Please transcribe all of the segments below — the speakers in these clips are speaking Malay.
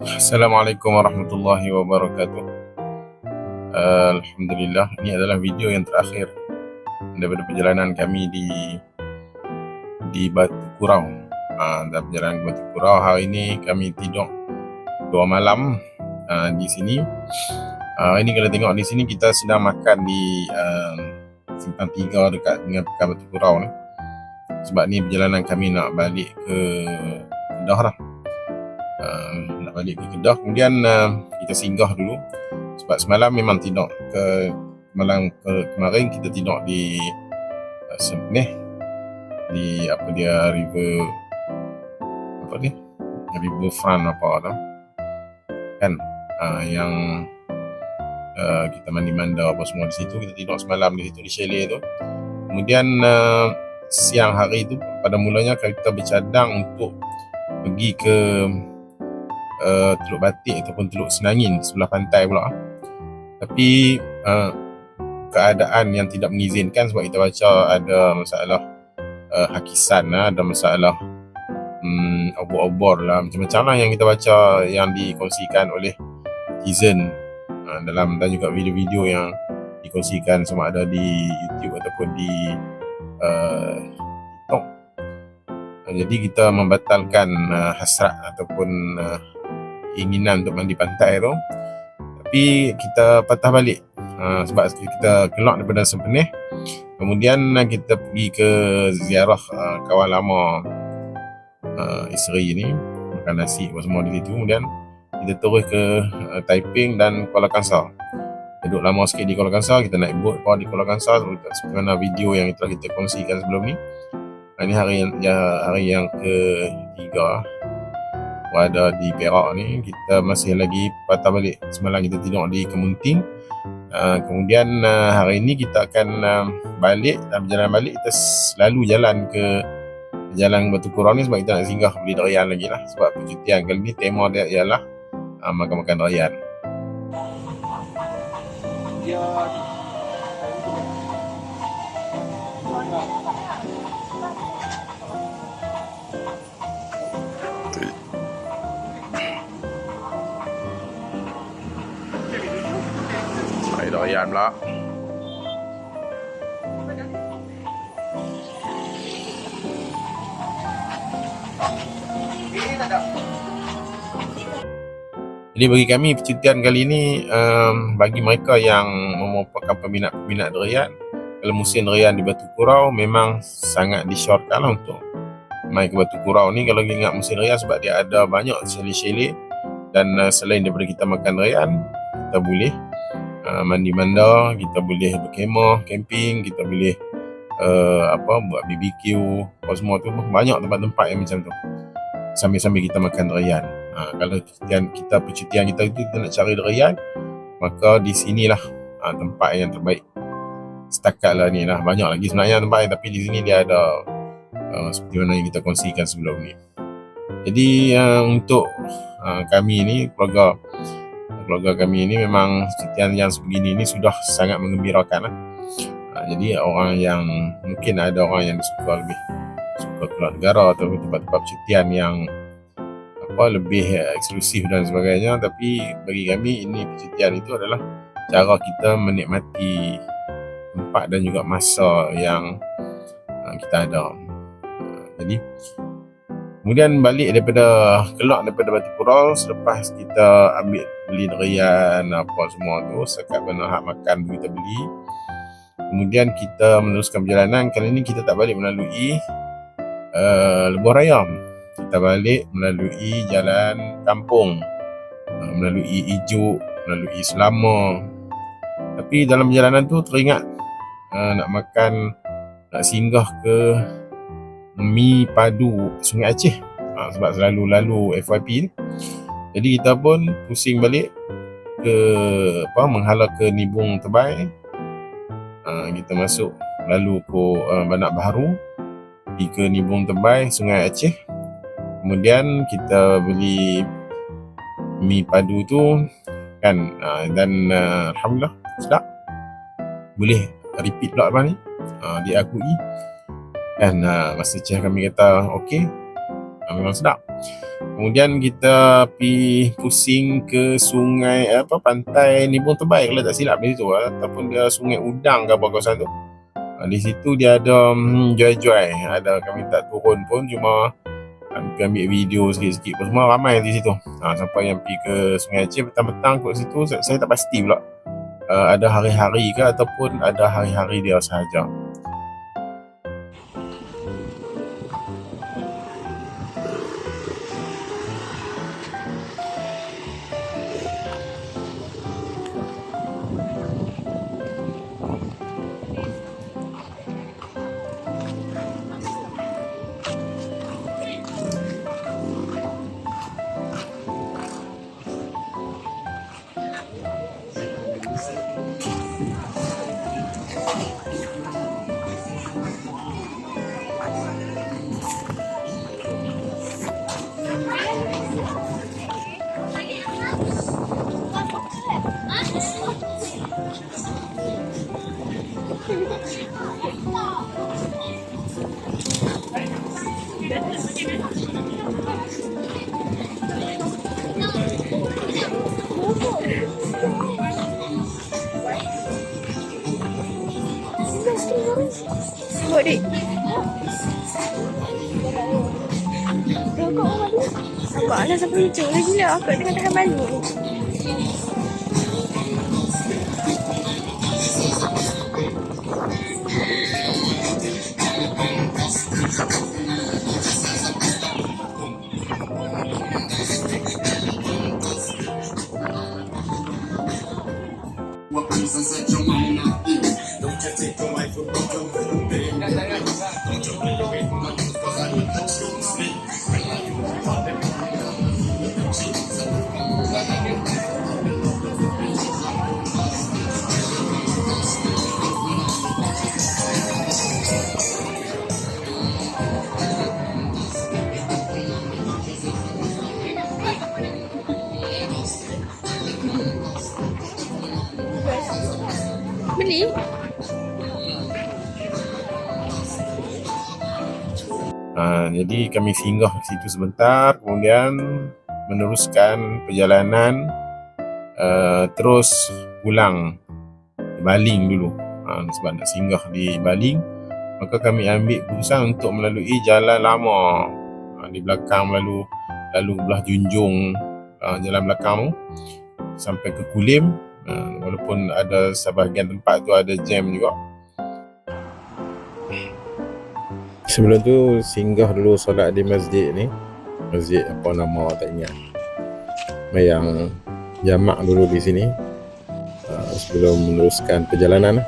Assalamualaikum warahmatullahi wabarakatuh. Alhamdulillah, ini adalah video yang terakhir daripada perjalanan kami di Batu Kurau. Dalam perjalanan ke Batu Kurau hari ini kami tidur 2 malam di sini. Ini kalau tengok di sini kita sedang makan di Simpang 3 dekat dengan Pekan Batu Kurau ni. Sebab ni perjalanan kami nak balik ke Kedah lah. Nak balik ke Kedah, kemudian kita singgah dulu sebab semalam memang tidur kemarin kita tidur di di riverfront apa tu kan, yang kita mandi-manda apa semua di situ. Kita tidur semalam di situ, di chalet tu. Kemudian siang hari tu pada mulanya kita bercadang untuk pergi ke Teluk Batik ataupun Teluk Senangin sebelah pantai pula. Tapi keadaan yang tidak mengizinkan sebab kita baca ada masalah hakisan, ada masalah obor-obor lah, macam-macam lah yang kita baca yang dikongsikan oleh netizen dalam, dan juga video-video yang dikongsikan sama ada di YouTube ataupun di TikTok. Jadi kita membatalkan hasrat ataupun keinginan untuk mandi pantai tu, tapi kita patah balik sebab kita keluar daripada Sempenih. Kemudian kita pergi ke ziarah kawan lama isteri ni, makan nasi apa semua di situ. Kemudian kita terus ke Taiping dan Kuala Kangsar. Duduk lama sikit di Kuala Kangsar, kita naik bot di Kuala Kangsar seperti mana video yang telah kita kongsikan sebelum ni. Ini hari yang ketiga berada di Perak ni. Kita masih lagi patah balik. Semalam kita tidur di Kemunting. Kemudian hari ini kita akan balik. Dalam perjalanan balik kita selalu jalan ke Jalan Batu Kurau ni sebab kita nak singgah beli durian lagi lah. Sebab percutian kali ni tema dia ialah makan-makan durian. Durian pula. Jadi bagi kami percutian kali ini, bagi mereka yang merupakan peminat durian, kalau musim durian di Batu Kurau memang sangat disyorkan lah untuk main ke Batu Kurau ni kalau ingat musim durian, sebab dia ada banyak chalet-chalet. Dan selain daripada kita makan durian, kita boleh mandi-manda, kita boleh berkemah, camping, kita boleh buat BBQ, apa semua tu. Banyak tempat-tempat yang macam tu sambil-sambil kita makan durian. Kalau percutian kita itu kita nak cari durian, maka di sinilah tempat yang terbaik. Setakat lah ni lah, banyak lagi sebenarnya tempat yang, tapi di sini dia ada seperti mana yang kita kongsikan sebelum ni. Jadi untuk kami ni, keluarga kami ini memang percutian yang sebegini ni sudah sangat menggembirakan lah. Jadi mungkin ada orang yang suka keluar negara atau tempat-tempat percutian yang lebih eksklusif dan sebagainya. Tapi bagi kami ini percutian itu adalah cara kita menikmati tempat dan juga masa yang kita ada. Jadi kemudian keluar daripada Batu Kurau selepas kita beli durian apa semua tu, sekat mana hak makan kita beli. Kemudian kita meneruskan perjalanan. Kali ini kita tak balik melalui Lebuh Raya. Kita balik melalui jalan kampung, melalui Ijuk, melalui Selama. Tapi dalam perjalanan tu teringat nak singgah ke Mi Padu Sungai Aceh, sebab selalu lalu FYP ni. Jadi kita pun pusing balik ke menghala ke Nibung Tebai. Kita masuk lalu ke Banak Baharu, pergi ke Nibung Tebai Sungai Aceh. Kemudian kita beli mi padu tu kan, dan alhamdulillah sedap. Boleh repeat pula apa ni, diakui. Dan masa chef kami kata okey, memang sedap. Kemudian kita pergi pusing ke sungai pantai Nibung Tebal kalau tak silap di situ, ataupun dia Sungai Udang ke apa kawasan tu. Di situ dia ada joy-joy, ada kami tak turun pun, cuma kami ambil video sikit-sikit pun, semua ramai di situ. Sampai yang pergi ke Sungai Aceh petang-petang kat situ, saya tak pasti pula ada hari-hari ke ataupun ada hari-hari dia sahaja. Tengok dik. Rokok mana? Nampak lah sampai hijau lah gila. Akak tengah tahan malu. Beli? Jadi kami singgah di situ sebentar, kemudian meneruskan perjalanan terus pulang ke Baling dulu. Sebab nak singgah di Baling, maka kami ambil keputusan untuk melalui jalan lama. Di belakang lalu belah Junjung, jalan belakang tu sampai ke Kulim. Walaupun ada sebahagian tempat tu ada jam juga. Sebelum tu singgah dulu solat di masjid ni. Masjid apa nama tak ingat. Yang jamak dulu di sini sebelum meneruskan perjalanan.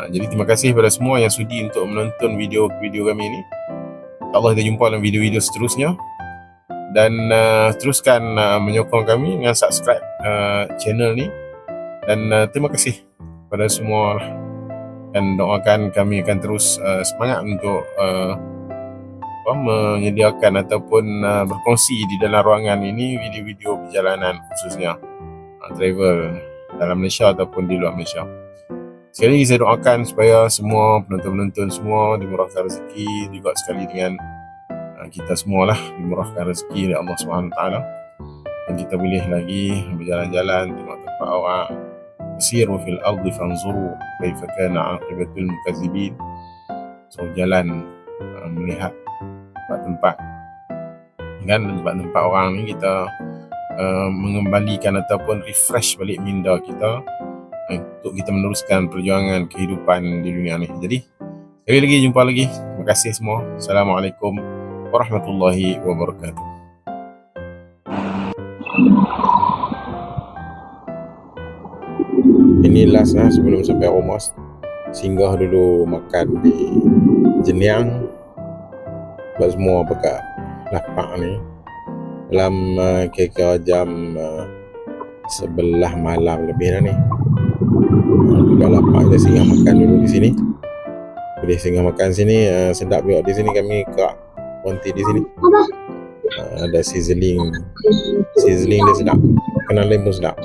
Jadi terima kasih kepada semua yang sudi untuk menonton video-video kami ini. InsyaAllah kita jumpa dalam video-video seterusnya. Dan teruskan menyokong kami dengan subscribe channel ni. Dan terima kasih kepada semua. Dan doakan kami akan terus semangat untuk menyediakan ataupun berkongsi di dalam ruangan ini video-video perjalanan, khususnya travel dalam Malaysia ataupun di luar Malaysia. Sekali lagi saya doakan supaya semua penonton-penonton semua dimurahkan rezeki, juga sekali dengan kita semualah dimurahkan rezeki oleh Allah SWT, dan kita boleh lagi berjalan-jalan tengok tempat orang. Siru fil ardi fanzuru kaifa kana aqibatul mukazzibin. So jalan melihat tempat-tempat kan, tempat-tempat orang ni kita mengembalikan ataupun refresh balik minda kita untuk kita meneruskan perjuangan kehidupan di dunia ni. Jadi sekali lagi jumpa lagi. Terima kasih semua. Assalamualaikum warahmatullahi wabarakatuh. Ini last sebelum sampai rumah, singgah dulu makan di Jeniang. Sebab semua pakai lapak ni dalam kira-kira jam 11 malam lebih dah ni. Pakai lapak kita singgah makan dulu di sini. Boleh singgah makan sini, sedap juga di sini. Kami kat konti di sini. Ada sizzling dia sedap. Kena lembu sedap.